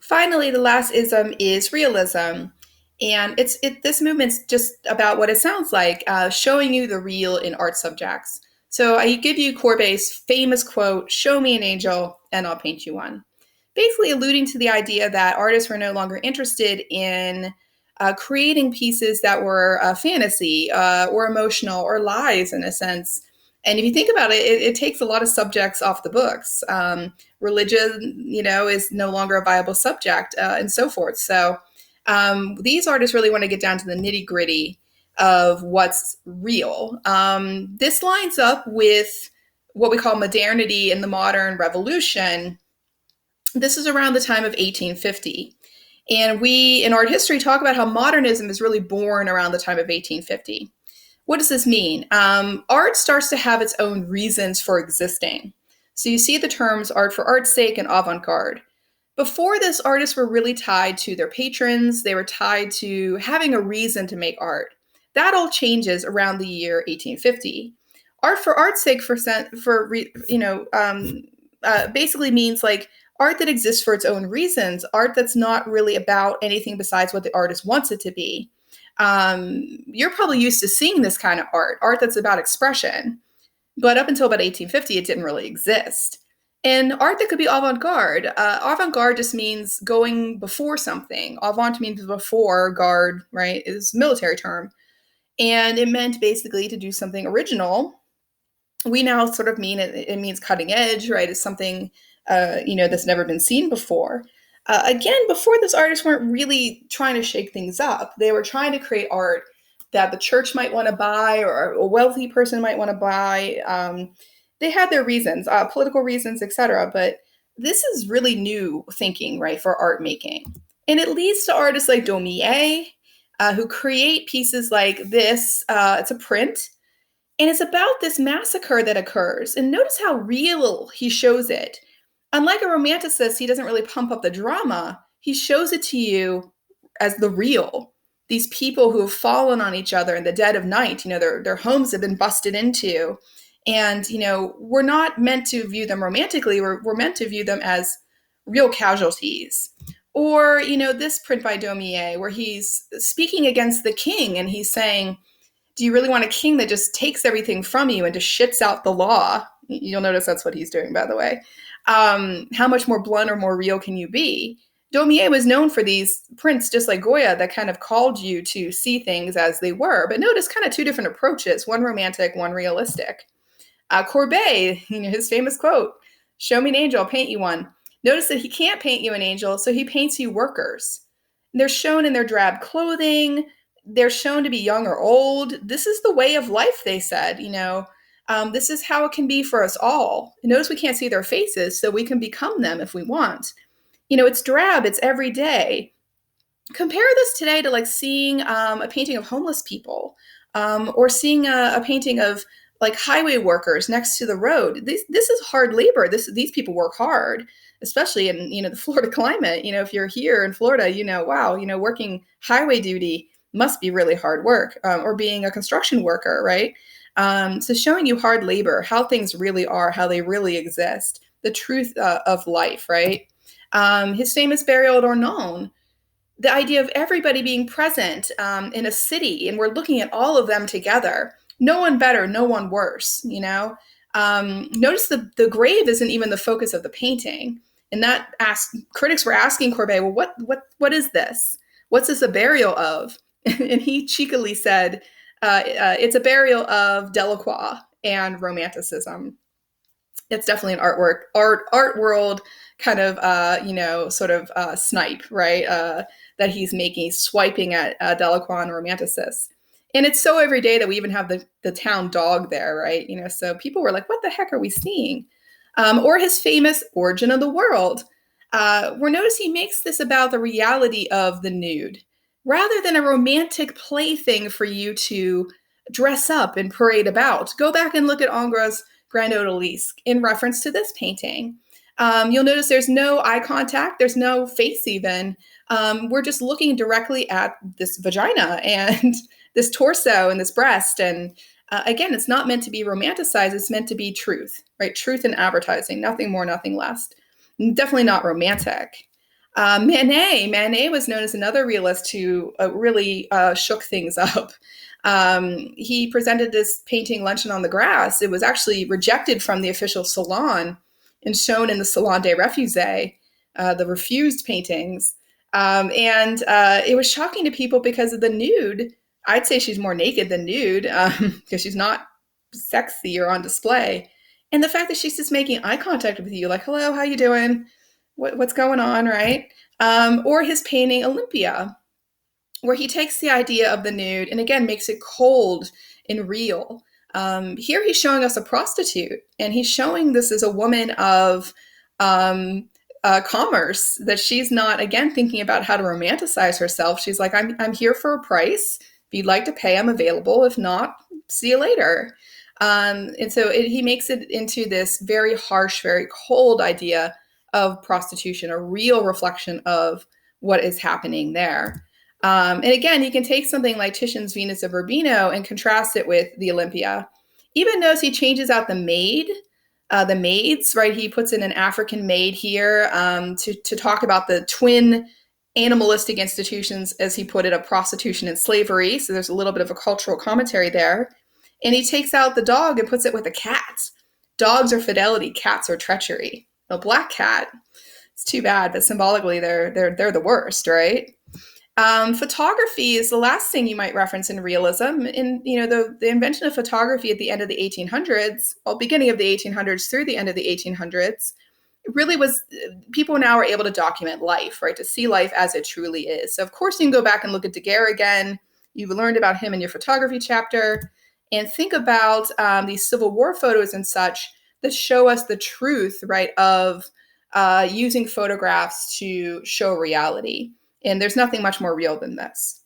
Finally, the last ism is realism. And this movement's just about what it sounds like, showing you the real in art subjects. So I give you Courbet's famous quote, "Show me an angel and I'll paint you one." Basically alluding to the idea that artists were no longer interested in creating pieces that were fantasy or emotional or lies in a sense. And if you think about it, it takes a lot of subjects off the books. Religion, is no longer a viable subject, and so forth. So these artists really want to get down to the nitty gritty of what's real. This lines up with what we call modernity and the modern revolution. This is around the time of 1850. And we, in art history, talk about how modernism is really born around the time of 1850. What does this mean? Art starts to have its own reasons for existing. So you see the terms art for art's sake and avant garde. Before this, artists were really tied to their patrons, they were tied to having a reason to make art. That all changes around the year 1850. Art for art's sake, basically means like art that exists for its own reasons, art that's not really about anything besides what the artist wants it to be. You're probably used to seeing this kind of art that's about expression. But up until about 1850, it didn't really exist. And art that could be avant-garde. Avant-garde just means going before something. Avant means before, garde, right, is a military term. And it meant basically to do something original. We now sort of mean it means cutting edge, right? It's something, that's never been seen before. Again, before this, artists weren't really trying to shake things up. They were trying to create art that the church might want to buy or a wealthy person might want to buy. They had their reasons, political reasons, etc. But this is really new thinking, right, for art making. And it leads to artists like Daumier, who create pieces like this. It's a print, and it's about this massacre that occurs. And notice how real he shows it. Unlike a romanticist, he doesn't really pump up the drama. He shows it to you as the real. These people who have fallen on each other in the dead of night, their homes have been busted into. And, we're not meant to view them romantically. We're meant to view them as real casualties. Or, this print by Daumier, where he's speaking against the king and he's saying, do you really want a king that just takes everything from you and just shits out the law? You'll notice that's what he's doing, by the way. How much more blunt or more real can you be? Daumier was known for these prints, just like Goya, that kind of called you to see things as they were. But notice kind of two different approaches, one romantic, one realistic. Courbet, his famous quote, "Show me an angel, I'll paint you one." Notice that he can't paint you an angel, so he paints you workers. They're shown in their drab clothing. They're shown to be young or old. This is the way of life, they said, this is how it can be for us all. Notice we can't see their faces, so we can become them if we want. It's drab, it's every day. Compare this today to like seeing a painting of homeless people, or seeing a painting of like highway workers next to the road. This is hard labor. These people work hard, especially in the Florida climate. If you're here in Florida, wow, working highway duty must be really hard work, or being a construction worker, right? So showing you hard labor, how things really are, how they really exist, the truth of life, right? His famous burial at Ornone, the idea of everybody being present in a city, and we're looking at all of them together. No one better, no one worse, Notice the grave isn't even the focus of the painting. And critics were asking Courbet, well, what is this? What's this a burial of? And he cheekily said, it's a burial of Delacroix and Romanticism. It's definitely an art world kind of, snipe, right? That he's making, swiping at Delacroix and Romanticists. And it's so every day that we even have the town dog there, right? So people were like, what the heck are we seeing? Or his famous Origin of the World, where notice he makes this about the reality of the nude, rather than a romantic plaything for you to dress up and parade about. Go back and look at Ingres's Grand Odalisque in reference to this painting. You'll notice there's no eye contact, there's no face even. We're just looking directly at this vagina and this torso and this breast. And again, it's not meant to be romanticized, it's meant to be truth, right? Truth in advertising, nothing more, nothing less. Definitely not romantic. Manet was known as another realist who really shook things up. He presented this painting, Luncheon on the Grass. It was actually rejected from the official salon and shown in the Salon des Refuses, the refused paintings. And it was shocking to people because of the nude. I'd say she's more naked than nude because she's not sexy or on display. And the fact that she's just making eye contact with you, like, hello, how you doing? What's going on, right? Or his painting Olympia, where he takes the idea of the nude and again makes it cold and real. Here he's showing us a prostitute, and he's showing this as a woman of commerce, that she's not, again, thinking about how to romanticize herself. She's like, I'm here for a price. If you'd like to pay, I'm available. If not, see you later. And so he makes it into this very harsh, very cold idea of prostitution, a real reflection of what is happening there. And again, you can take something like Titian's Venus of Urbino and contrast it with the Olympia. Even notice he changes out the maids, right? He puts in an African maid here to talk about the twin animalistic institutions, as he put it, of prostitution and slavery. So there's a little bit of a cultural commentary there. And he takes out the dog and puts it with a cat. Dogs are fidelity, cats are treachery. A black cat, it's too bad, but symbolically they're the worst, right? Photography is the last thing you might reference in realism. In the invention of photography at the end of the 1800s, well, beginning of the 1800s through the end of the 1800s, it really was, people now are able to document life, right? To see life as it truly is. So of course you can go back and look at Daguerre again. You've learned about him in your photography chapter, and think about these Civil War photos and such that show us the truth, right, of using photographs to show reality. And there's nothing much more real than this.